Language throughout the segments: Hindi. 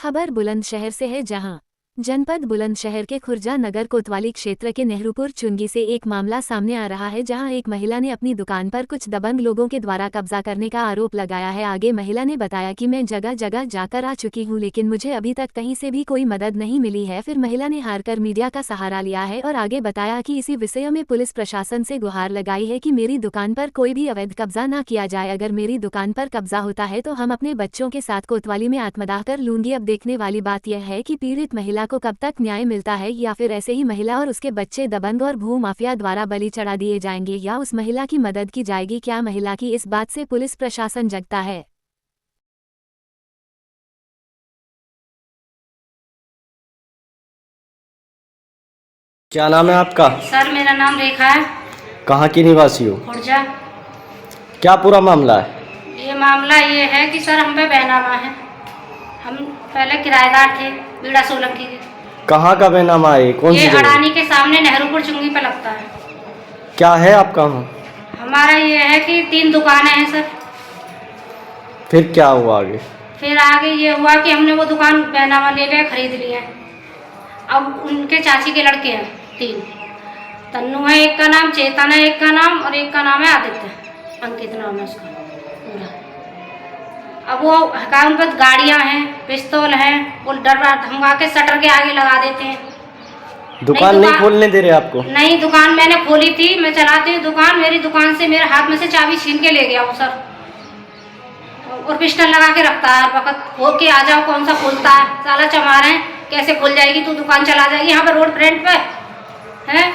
खबर बुलंदशहर से है, जहां जनपद बुलंदशहर के खुर्जा नगर कोतवाली क्षेत्र के नेहरूपुर चुंगी से एक मामला सामने आ रहा है, जहां एक महिला ने अपनी दुकान पर कुछ दबंग लोगों के द्वारा कब्जा करने का आरोप लगाया है। आगे महिला ने बताया कि मैं जगह जगह जाकर आ चुकी हूं, लेकिन मुझे अभी तक कहीं से भी कोई मदद नहीं मिली है। फिर महिला ने हारकर मीडिया का सहारा लिया है और आगे बताया कि इसी विषय में पुलिस प्रशासन से गुहार लगाई है कि मेरी दुकान पर कोई भी अवैध कब्जा न किया जाए। अगर मेरी दुकान पर कब्जा होता है तो हम अपने बच्चों के साथ कोतवाली में आत्मदाह कर लूंगी। अब देखने वाली बात यह है कि पीड़ित महिला को कब तक न्याय मिलता है, या फिर ऐसे ही महिला और उसके बच्चे दबंग और भू माफिया द्वारा बलि चढ़ा दिए जाएंगे, या उस महिला की मदद की जाएगी। क्या महिला की इस बात से पुलिस प्रशासन जगता है? क्या नाम है आपका? सर मेरा नाम रेखा है। कहाँ की निवासी हो? खुर्जा। क्या पूरा मामला है? ये मामला ये है कि सर हम पे बैनामा है। हम पहले किराएदार थे बीड़ा सोलंकी के। कहाँ का बैनामा है? कौन सी ये जगह? अडानी के सामने नेहरूपुर चुंगी पे लगता है। क्या है आपका वहाँ? हमारा ये है कि 3 दुकानें हैं सर। फिर क्या हुआ आगे? फिर आगे ये हुआ कि हमने वो दुकान बैनामा ले लिया, खरीद लिया। अब उनके चाची के लड़के हैं 3। तन्नू है एक का नाम, चेतन है एक का नाम, और एक का नाम है आदित्य, अंकित नाम है उसका पूरा। अब वो उन पर गाड़ियाँ हैं, पिस्तौल हैं, वो डर धमका के शटर के आगे लगा देते हैं। दुकान नहीं खोलने दे रहे आपको? नहीं, दुकान मैंने खोली थी, मैं चलाती हूँ दुकान। मेरी दुकान से मेरे हाथ में से चाबी छीन के ले गया वो सर, और पिस्टल लगा के रखता है हर वक्त। हो के आ जाओ, कौन सा खोलता है, साला चमार है, कैसे खुल जाएगी तू दुकान, चला जाएगी यहाँ पे रोड फ्रंट पे है,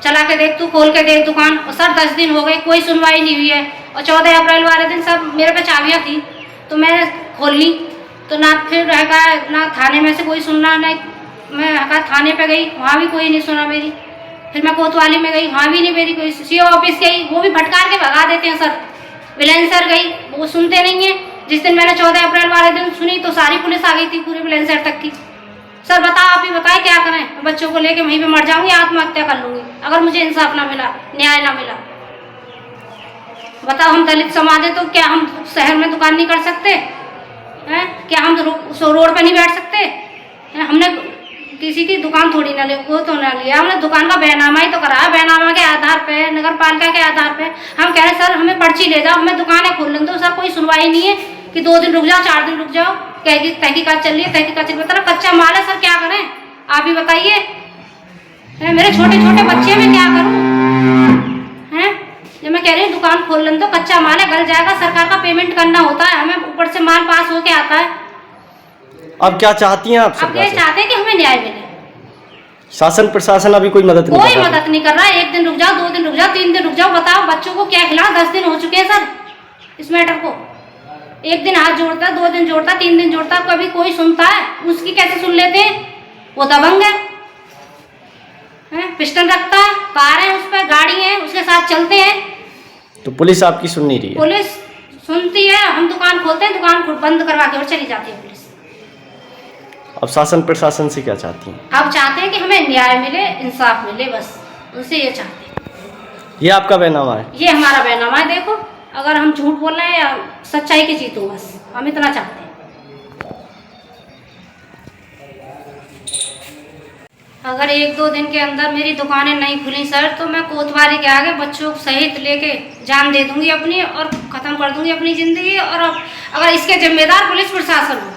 चला के देख, तू खोल के देख दुकान। और सर 10 दिन हो गए, कोई सुनवाई नहीं हुई है। और 14 अप्रैल वाले दिन सब मेरे पे चाबियाँ थी तो मैंने खोल ली, तो ना फिर रहेगा ना थाने में से कोई सुनना, नहीं मैं कहा थाने पे गई, वहाँ भी कोई नहीं सुना मेरी। फिर मैं कोतवाली में गई, वहाँ भी नहीं मेरी कोई। सीओ ऑफिस गई, वो भी भटकार के भगा देते हैं सर। विलेंसर गई, वो सुनते नहीं है। जिस दिन मैंने 14 अप्रैल वाले दिन सुनी तो सारी पुलिस आ गई थी, पूरे विलेंसर तक की। सर बताओ, आप ही बताएं क्या करें? बच्चों को लेके वहीं पे मर जाऊंगी, आत्महत्या कर लूंगी अगर मुझे इंसाफ ना मिला, न्याय ना मिला। बताओ, हम दलित समाज है तो क्या हम शहर में दुकान नहीं कर सकते हैं? क्या हम रोड पे नहीं बैठ सकते हैं? हमने किसी की दुकान थोड़ी ना वो तो ना लिया, हमने दुकान का बैनामा ही तो कराया। बैनामा के आधार पे, नगर पालिका के आधार पे हम कह रहे सर हमें पर्ची ले जाओ, हमें दुकानें खोलने दो। सर कोई सुनवाई नहीं है कि 2 दिन रुक जाओ, 4 दिन रुक जाओ, तहकीकात चल रही है, तहकीकात चल रही है। कच्चा माल है सर, क्या करें आप ही बताइए? मेरे छोटे छोटे बच्चे में क्या करूँ हैं? जब मैं कह रही हूँ दुकान खोल लें तो कच्चा माल है, गल जाएगा, सरकार का पेमेंट करना होता है, हमें ऊपर से माल पास होके आता है। अब क्या चाहती हैं आप? अब ये चाहते हैं कि हमें न्याय मिले। शासन प्रशासन अभी कोई मदद नहीं कर रहा? कोई मदद नहीं कर रहा है। 1 दिन रुक जाओ, 2 दिन रुक जाओ, 3 दिन रुक जाओ। बताओ बच्चों को क्या खिलाओ? 10 दिन हो चुके हैं सर इस मैटर को। 1 दिन हाथ जोड़ता, 2 दिन जोड़ता, 3 दिन जोड़ता, कभी कोई सुनता है? उसकी कैसे सुन लेते हैं? वो दबंग है, पिस्टल रखता है, कार है उस पर, गाड़ी है, उसके साथ चलते हैं। तो पुलिस आपकी सुन नहीं रही है? पुलिस सुनती है, हम दुकान खोलते हैं, दुकान बंद करवा के और चली जाती है पुलिस। अब शासन प्रशासन से क्या चाहती हैं? अब चाहते हैं कि हमें न्याय मिले, इंसाफ मिले, बस उनसे ये चाहते हैं। ये आपका बैनामा है? ये हमारा बैनामा है। देखो, अगर हम झूठ बोल रहे हैं या सच्चाई की जीतो, बस हम इतना चाहते हैं। अगर 1-2 दिन के अंदर मेरी दुकानें नहीं खुली सर, तो मैं कोतवाली के आगे बच्चों सहित लेके जान दे दूंगी अपनी, और ख़त्म कर दूंगी अपनी ज़िंदगी। और अगर इसके जिम्मेदार पुलिस प्रशासन हो